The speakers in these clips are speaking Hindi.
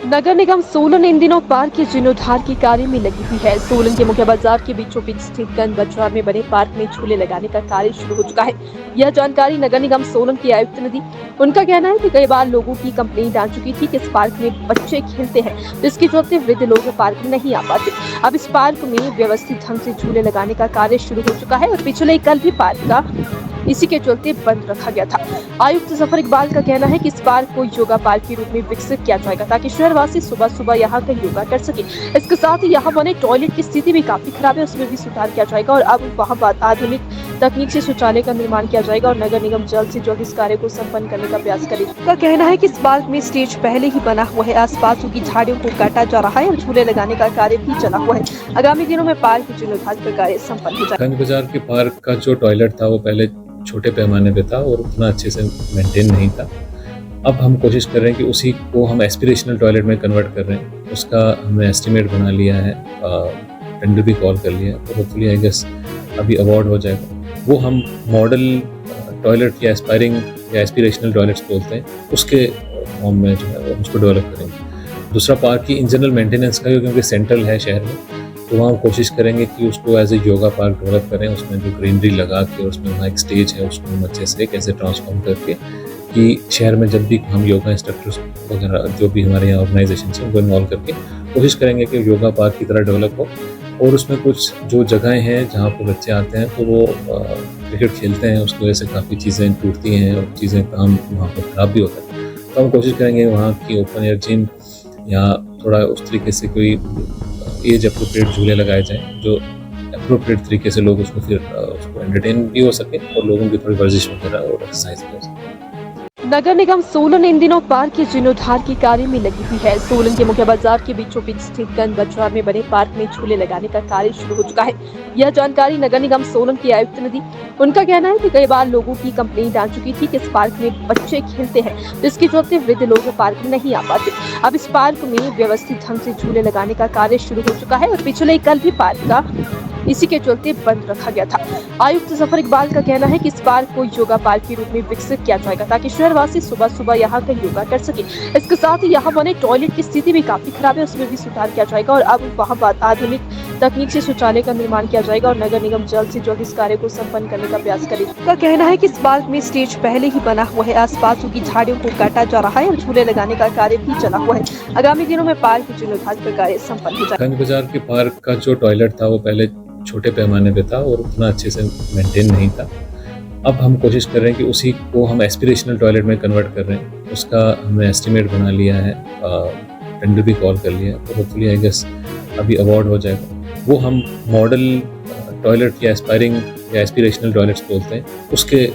नगर निगम सोलन इन दिनों पार्क के जीर्णोद्धार के कार्य में लगी हुई है। सोलन के मुख्य बाजार के बीचों बीच स्थित गंज बाजार में बने पार्क में झूले लगाने का कार्य शुरू हो चुका है। यह जानकारी नगर निगम सोलन की आयुक्त ने दी। उनका कहना है कि कई बार लोगों की कंप्लेंट आ चुकी थी कि इस पार्क में बच्चे खेलते हैं, जिसके चलते वृद्ध लोग पार्क में नहीं आ पाते। अब इस पार्क में व्यवस्थित ढंग से झूले लगाने का कार्य शुरू हो चुका है और पिछले कल भी पार्क का इसी के चलते बंद रखा गया था। आयुक्त जफर इकबाल का कहना है कि इस पार्क को योगा पार्क के रूप में विकसित किया जाएगा ताकि शहरवासी सुबह सुबह यहाँ का योगा कर सके। इसके साथ ही यहाँ बने टॉयलेट की स्थिति भी काफी खराब है, उसमें भी सुधार किया जाएगा और अब वहाँ आधुनिक तकनीक से शौचालय का निर्माण किया जाएगा और नगर निगम जल्द से जल्द इस कार्य को संपन्न करने का प्रयास करेगा। उनका कहना है कि इस पार्क में स्टेज पहले ही बना हुआ है, आसपास की झाड़ियों को काटा जा रहा है और झूले लगाने का कार्य भी चला हुआ है। आगामी दिनों में पार्क के जीर्णोद्धार का कार्य संपन्न हो जाएगा। गंज बाजार के पार्क का जो टॉयलेट था वो पहले छोटे पैमाने पे था और उतना अच्छे से मेंटेन नहीं था। अब हम कोशिश कर रहे हैं कि उसी को हम एस्पिरेशनल टॉयलेट में कन्वर्ट कर रहे हैं। उसका हमने एस्टिमेट बना लिया है, टेंडर भी कॉल कर लिया है, तो होपफुली आई गेस अभी अवार्ड हो जाएगा। वो हम मॉडल टॉयलेट या एस्पायरिंग या एस्पिरेशनल टॉयलेट्स बोलते हैं, उसके फॉर्म में जो है उसको डेवलप करेंगे। दूसरा पार्क की इन जनरल मेंटेनेंस का, क्योंकि सेंट्रल है शहर में, तो वहाँ कोशिश करेंगे कि उसको as a yoga park develop करें। उसमें जो ग्रीनरी लगा के उसमें वहाँ एक स्टेज है, उसको हम अच्छे से कैसे ट्रांसफॉर्म करके कि शहर में जब भी हम योगा इंस्ट्रक्टर्स वगैरह जो भी हमारे यहाँ ऑर्गेनाइजेशन है उनको इन्वॉल्व करके कोशिश करेंगे कि योगा पार्क की तरह डेवलप हो। और उसमें कुछ जो जगहें हैं जहाँ पर बच्चे आते हैं तो वो क्रिकेट खेलते हैं, उसकी वजह से काफ़ी चीज़ें टूटती हैं और चीज़ें काम वहाँ पर ख़राब भी होता है। तो हम कोशिश करेंगे वहाँ की ओपन एयर जिम या थोड़ा उस तरीके से कोई एज अप्रोप्रिएट झूले लगाए जाएं जो अप्रोप्रिएट तरीके से लोग उसको फिर उसको एंटरटेन भी हो सके और लोगों की थोड़ी वर्जिश वगैरह और एक्सरसाइज भी हो सके। नगर निगम सोलन इन दिनों पार्क के जीर्णोद्धार के कार्य में लगी हुई है। सोलन के मुख्य बाजार के बीचों बीच स्थित गंज बाजार में बने पार्क में झूले लगाने का कार्य शुरू हो चुका है। यह जानकारी नगर निगम सोलन की आयुक्त ने दी। उनका कहना है कि कई बार लोगों की कंप्लेंट आ चुकी थी कि इस पार्क में बच्चे खेलते हैं, जिसके चलते वृद्ध लोग पार्क में नहीं आ पाते। अब इस पार्क में व्यवस्थित ढंग से झूले लगाने का कार्य शुरू हो चुका है और पिछले कल भी पार्क का इसी के चलते बंद रखा गया था। आयुक्त जफर इकबाल का कहना है कि इस पार्क को योगा पार्क के रूप में विकसित किया जाएगा ताकि शहरवासी सुबह सुबह यहाँ का योगा कर सके। इसके साथ ही यहाँ बने टॉयलेट की स्थिति भी काफी खराब है, उसमें भी सुधार किया जाएगा और अब वहाँ आधुनिक तकनीक से शौचालय का निर्माण किया जाएगा और नगर निगम जल्द से जल्द इस कार्य को संपन्न करने का प्रयास करेगा। उनका कहना है कि इस पार्क में स्टेज पहले ही बना हुआ है, आसपास की झाड़ियों को काटा जा रहा है और झूले लगाने का कार्य भी चला हुआ है। आगामी दिनों में पार्क के जीर्णोद्धार का कार्य संपन्न हो जाएगा। गंज बाजार के पार्क का जो टॉयलेट था वो पहले छोटे पैमाने पे था और उतना अच्छे से मेंटेन नहीं था। अब हम कोशिश कर रहे हैं कि उसी को हम एस्पिरेशनल टॉयलेट में कन्वर्ट कर रहे हैं। उसका हमने एस्टिमेट बना लिया है, टेंडर भी कॉल कर लिया है, तो होपफुली आई गेस अभी अवार्ड हो जाएगा। वो हम मॉडल टॉयलेट या एस्पायरिंग या एस्पिरेशनल टॉयलेट्स बोलते हैं, उसके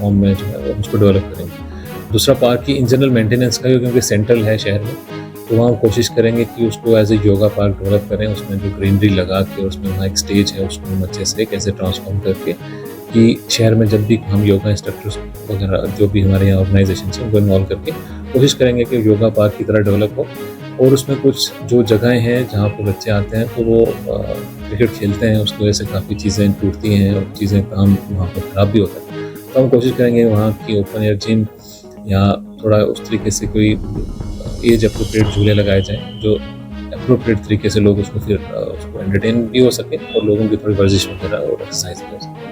फॉर्म में जो है उसको डेवलप करेंगे। दूसरा पार्क की इन जनरल मेंटेनेंस का, क्योंकि सेंट्रल है शहर में, तो वहाँ कोशिश करेंगे कि उसको as a yoga park develop करें। उसमें जो ग्रीनरी लगा के उसमें वहाँ एक स्टेज है, उसको हम अच्छे से कैसे ट्रांसफॉर्म करके कि शहर में जब भी हम योगा इंस्ट्रक्टर्स वगैरह जो भी हमारे यहाँ ऑर्गेनाइजेशन है उनको इन्वॉल्व करके कोशिश करेंगे कि योगा पार्क की तरह डेवलप हो। और उसमें कुछ जो जगहें हैं जहाँ पर बच्चे आते हैं तो वो क्रिकेट खेलते हैं, उसकी वजह से काफ़ी चीज़ें टूटती हैं और चीज़ें काम वहाँ पर ख़राब भी होता है। तो हम कोशिश करेंगे वहाँ की ओपन एयर जिम या थोड़ा उस तरीके से कोई एज अप्रोप्रिएट झूले लगाए जाएं जो अप्रोप्रिएट तरीके से लोग उसको फिर उसको एंटरटेन भी हो सके और लोगों की थोड़ी वर्जिश वगैरह और एक्सरसाइज भी हो सके।